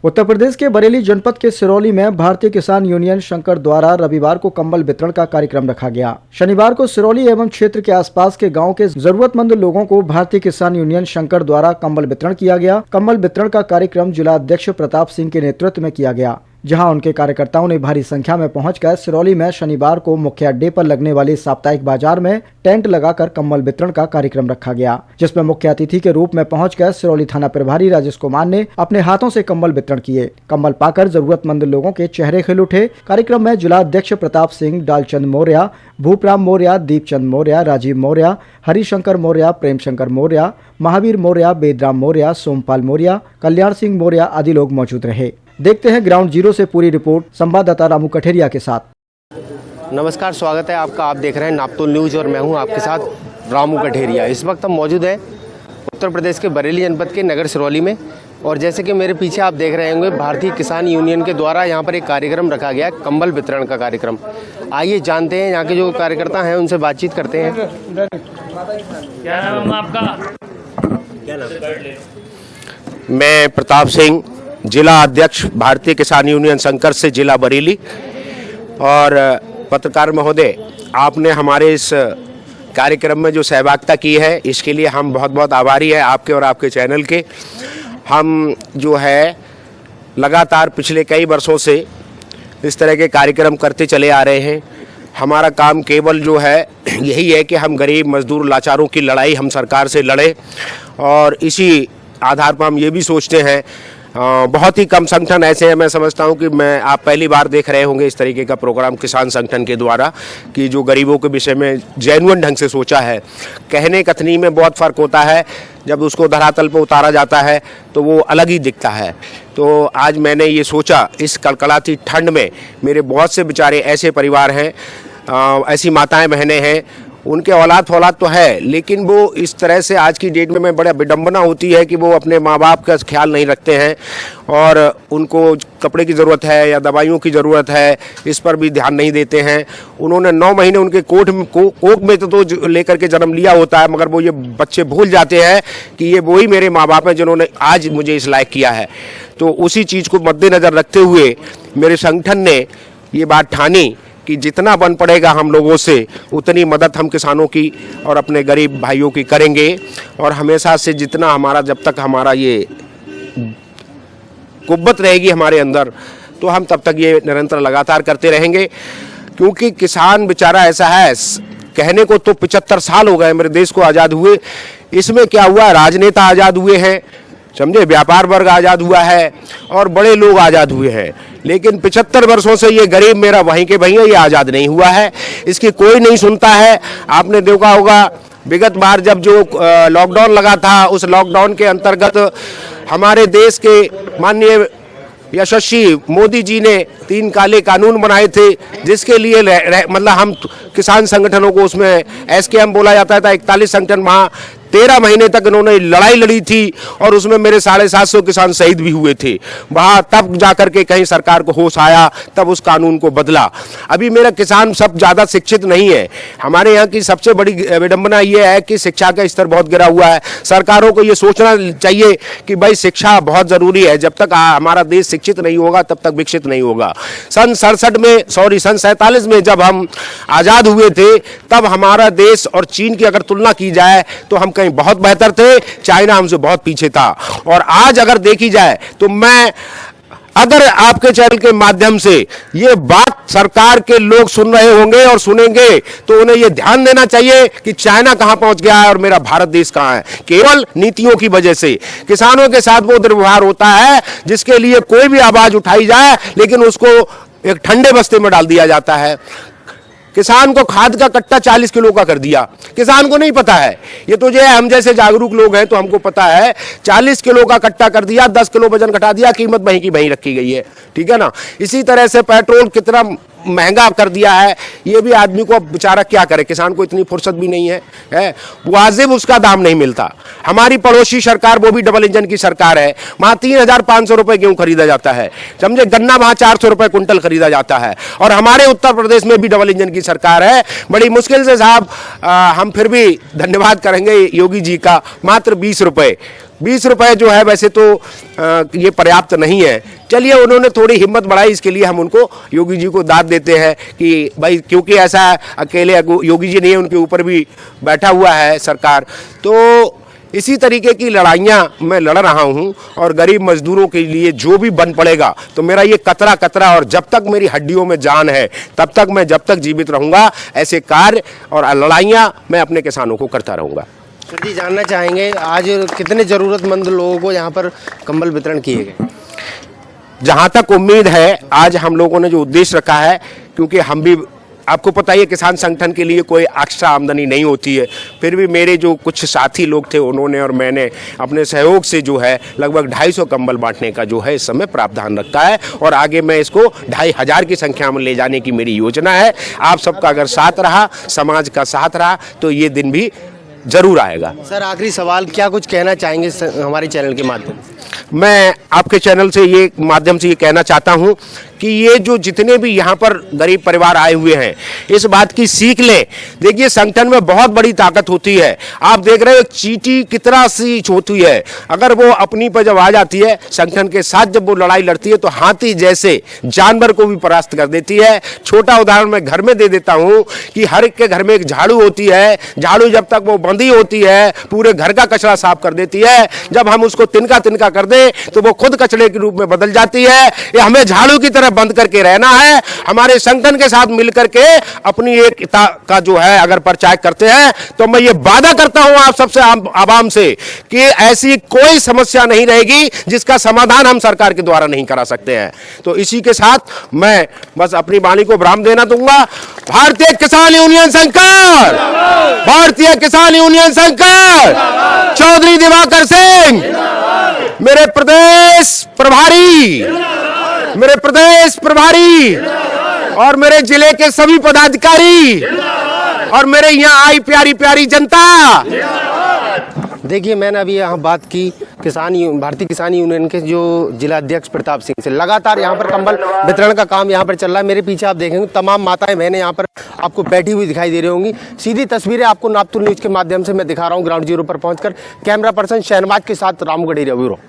उत्तर प्रदेश के बरेली जनपद के सिरौली में भारतीय किसान यूनियन शंकर द्वारा रविवार को कंबल वितरण का कार्यक्रम रखा गया। शनिवार को सिरौली एवं क्षेत्र के आसपास के गांव के जरूरतमंद लोगों को भारतीय किसान यूनियन शंकर द्वारा कंबल वितरण किया गया। कंबल वितरण का कार्यक्रम जिला अध्यक्ष प्रताप सिंह के नेतृत्व में किया गया, जहां उनके कार्यकर्ताओं ने भारी संख्या में पहुंचकर सिरौली में शनिवार को मुख्य अड्डे पर लगने वाली साप्ताहिक बाजार में टेंट लगाकर कंबल वितरण का कार्यक्रम रखा गया, जिसमें मुख्य अतिथि के रूप में पहुंचकर सिरौली थाना प्रभारी राजेश कुमार ने अपने हाथों से कंबल वितरण किए। कंबल पाकर जरूरतमंद लोगों के चेहरे खिल उठे। कार्यक्रम में जिला अध्यक्ष प्रताप सिंह, डालचंद मौर्य, भूपराम मौर्य, दीपचंद मौर्य, राजीव मौर्य, हरिशंकर मौर्य, प्रेम शंकर मौर्य, महावीर मौर्य, बेदराम मौर्य, सोमपाल मौर्य, कल्याण सिंह मौर्य आदि लोग मौजूद रहे। देखते हैं ग्राउंड जीरो से पूरी रिपोर्ट संवाददाता रामू कठेरिया के साथ। नमस्कार, स्वागत है आपका। आप देख रहे हैं नापतोल न्यूज और मैं हूं आपके साथ रामू कठेरिया। इस वक्त हम मौजूद हैं उत्तर प्रदेश के बरेली जनपद के नगर सिरौली में, और जैसे कि मेरे पीछे आप देख रहे होंगे, भारतीय किसान यूनियन के द्वारा यहां पर एक कार्यक्रम रखा गया है, कंबल वितरण का कार्यक्रम। आइए जानते हैं यहाँ के जो कार्यकर्ता हैं, उनसे बातचीत करते हैं। क्या नाम है आपका? मैं प्रताप सिंह, जिला अध्यक्ष भारतीय किसान यूनियन शंकर से जिला बरेली। और पत्रकार महोदय, आपने हमारे इस कार्यक्रम में जो सहभागिता की है, इसके लिए हम बहुत बहुत आभारी हैं आपके और आपके चैनल के। हम जो है लगातार पिछले कई वर्षों से इस तरह के कार्यक्रम करते चले आ रहे हैं। हमारा काम केवल जो है यही है कि हम गरीब मजदूर लाचारों की लड़ाई हम सरकार से लड़ें, और इसी आधार पर हम ये भी सोचते हैं। बहुत ही कम संगठन ऐसे हैं, मैं समझता हूं कि आप पहली बार देख रहे होंगे इस तरीके का प्रोग्राम किसान संगठन के द्वारा, कि जो गरीबों के विषय में जेन्युइन ढंग से सोचा है। कहने कथनी में बहुत फ़र्क होता है, जब उसको धरातल पर उतारा जाता है तो वो अलग ही दिखता है। तो आज मैंने ये सोचा, इस कड़कड़ाती ठंड में मेरे बहुत से बेचारे ऐसे परिवार हैं, ऐसी माताएं बहनें हैं, उनके औलाद फौलाद तो है, लेकिन वो इस तरह से आज की डेट में बड़ा विडंबना होती है कि वो अपने माँ बाप का ख्याल नहीं रखते हैं, और उनको कपड़े की ज़रूरत है या दवाइयों की ज़रूरत है, इस पर भी ध्यान नहीं देते हैं। उन्होंने 9 महीने उनके कोख में तो लेकर के जन्म लिया होता है, मगर वो ये बच्चे भूल जाते हैं कि ये वही मेरे माँ बाप हैं जिन्होंने आज मुझे इस लायक किया है। तो उसी चीज़ को मद्देनज़र रखते हुए मेरे संगठन ने ये बात ठानी कि जितना बन पड़ेगा हम लोगों से, उतनी मदद हम किसानों की और अपने गरीब भाइयों की करेंगे। और हमेशा से जितना हमारा, जब तक हमारा ये कुव्वत रहेगी हमारे अंदर, तो हम तब तक ये निरंतर लगातार करते रहेंगे। क्योंकि किसान बेचारा ऐसा है, कहने को तो 75 साल हो गए मेरे देश को आज़ाद हुए। इसमें क्या हुआ, राजनेता आज़ाद हुए हैं, समझे, व्यापार वर्ग आज़ाद हुआ है और बड़े लोग आज़ाद हुए हैं, लेकिन 75 वर्षों से ये गरीब मेरा वहीं के वहीं है, ये आज़ाद नहीं हुआ है। इसकी कोई नहीं सुनता है। आपने देखा होगा विगत बार जब जो लॉकडाउन लगा था, उस लॉकडाउन के अंतर्गत हमारे देश के माननीय यशस्वी मोदी जी ने 3 काले कानून बनाए थे, जिसके लिए मतलब हम किसान संगठनों को, उसमें SKM बोला जाता था, 41 संगठन, वहाँ 13 महीने तक इन्होंने लड़ाई लड़ी थी, और उसमें मेरे 750 किसान शहीद भी हुए थे। वहाँ तब जाकर के कहीं सरकार को होश आया, तब उस कानून को बदला। अभी मेरा किसान सब ज़्यादा शिक्षित नहीं है। हमारे यहाँ की सबसे बड़ी विडंबना ये है कि शिक्षा का स्तर बहुत गिरा हुआ है। सरकारों को ये सोचना चाहिए कि भाई शिक्षा बहुत ज़रूरी है। जब तक हमारा देश शिक्षित नहीं होगा तब तक विकसित नहीं होगा। सन 47 में जब हम आज़ाद हुए थे, तब हमारा देश और चीन की अगर तुलना की जाए तो हम कहीं बहुत बेहतर थे, चाइना हमसे बहुत पीछे था। और आज अगर देखी जाए तो मैं, अगर आपके चैनल के माध्यम से ये बात सरकार के लोग सुन रहे होंगे और सुनेंगे, तो उन्हें ये ध्यान देना चाहिए कि चाइना कहां पहुंच गया है और मेरा भारत देश कहां है। केवल नीतियों की वजह से किसानों के साथ वो दुर्व्यवहार होता है, जिसके लिए कोई भी आवाज उठाई जाए, लेकिन उसको एक ठंडे बस्ते में डाल दिया जाता है। किसान को खाद का कट्टा 40 किलो का कर दिया, किसान को नहीं पता है। ये तो जो है, हम जैसे जागरूक लोग हैं तो हमको पता है, 40 किलो का कट्टा कर दिया, 10 किलो वजन घटा दिया, कीमत वहीं की वहीं रखी गई है। ठीक है ना। इसी तरह से पेट्रोल कितना महंगा कर दिया है, ये भी आदमी को अब बेचारा क्या करे, किसान को इतनी फुर्सत भी नहीं है, वाजिब उसका दाम नहीं मिलता। हमारी पड़ोसी सरकार, वो भी डबल इंजन की सरकार है, वहाँ 3500 रुपये गेहूँ खरीदा जाता है, समझे, गन्ना वहाँ 400 रुपये कुंटल खरीदा जाता है। और हमारे उत्तर प्रदेश में भी डबल इंजन की सरकार है। बड़ी मुश्किल से साहब हम फिर भी धन्यवाद करेंगे योगी जी का, मात्र 20 रुपये 20 रुपए जो है वैसे तो ये पर्याप्त नहीं है। चलिए, उन्होंने थोड़ी हिम्मत बढ़ाई, इसके लिए हम उनको, योगी जी को दाद देते हैं कि भाई, क्योंकि ऐसा अकेले योगी जी नहीं है, उनके ऊपर भी बैठा हुआ है सरकार। तो इसी तरीके की लड़ाइयाँ मैं लड़ रहा हूँ और गरीब मजदूरों के लिए जो भी बन पड़ेगा, तो मेरा ये कतरा कतरा, और जब तक मेरी हड्डियों में जान है तब तक मैं, जब तक जीवित रहूँगा, ऐसे कार्य और लड़ाइयाँ मैं अपने किसानों को करता रहूँगा। सर जी, जानना चाहेंगे आज कितने ज़रूरतमंद लोगों को यहाँ पर कंबल वितरण किए गए? जहाँ तक उम्मीद है, आज हम लोगों ने जो उद्देश्य रखा है, क्योंकि हम भी, आपको पता ही है, किसान संगठन के लिए कोई एक्स्ट्रा आमदनी नहीं होती है, फिर भी मेरे जो कुछ साथी लोग थे, उन्होंने और मैंने अपने सहयोग से जो है लगभग 250 कंबल बांटने का जो है इस समय प्रावधान रखा है, और आगे मैं इसको 2500 की संख्या में ले जाने की मेरी योजना है। आप सबका अगर साथ रहा, समाज का साथ रहा, तो ये दिन भी जरूर आएगा। सर, आखिरी सवाल, क्या कुछ कहना चाहेंगे हमारे चैनल के माध्यम से? मैं आपके चैनल से ये माध्यम से ये कहना चाहता हूं कि ये जो जितने भी यहाँ पर गरीब परिवार आए हुए हैं, इस बात की सीख लें। देखिए, संगठन में बहुत बड़ी ताकत होती है। आप देख रहे हो चींटी कितना सी होती है, अगर वो अपनी पर जब आ जाती है, संगठन के साथ जब वो लड़ाई लड़ती है, तो हाथी जैसे जानवर को भी परास्त कर देती है। छोटा उदाहरण मैं घर में दे देता हूँ कि हर एक के घर में एक झाड़ू होती है। झाड़ू जब तक वो बंधी होती है, पूरे घर का कचरा साफ कर देती है। जब हम उसको तिनका तिनका कर दे, तो वो खुद कचरे के रूप में बदल जाती है। ये हमें झाड़ू की तरह बंद करके रहना है। हमारे संगठन के साथ मिलकर के अपनी एकता का जो है अगर प्रचार करते हैं, तो मैं ये वादा करता हूं आप सबसे, आवाम से, कि ऐसी कोई समस्या नहीं रहेगी जिसका समाधान हम सरकार के द्वारा नहीं करा सकते हैं। तो इसी के साथ मैं बस अपनी वाणी को विराम देना दूंगा। भारतीय किसान यूनियन संघ, भारतीय किसान यूनियन संघ, चौधरी दिवाकर सिंह मेरे प्रदेश प्रभारी और मेरे जिले के सभी पदाधिकारी और मेरे यहाँ आई प्यारी प्यारी जनता। देखिए, मैंने अभी यहाँ बात की भारतीय किसान यूनियन के जो जिला अध्यक्ष प्रताप सिंह से। लगातार यहाँ पर कंबल वितरण का काम यहाँ पर चल रहा है। मेरे पीछे आप देखेंगे तमाम माताएं बहनें यहाँ पर आपको बैठी हुई दिखाई दे रही होंगी। सीधी तस्वीरें आपको नापतोल न्यूज के माध्यम से मैं दिखा रहा हूँ ग्राउंड जीरो पर पहुंचकर। कैमरा पर्सन शहनवाज के साथ रामू गडेरिया, ब्यूरो।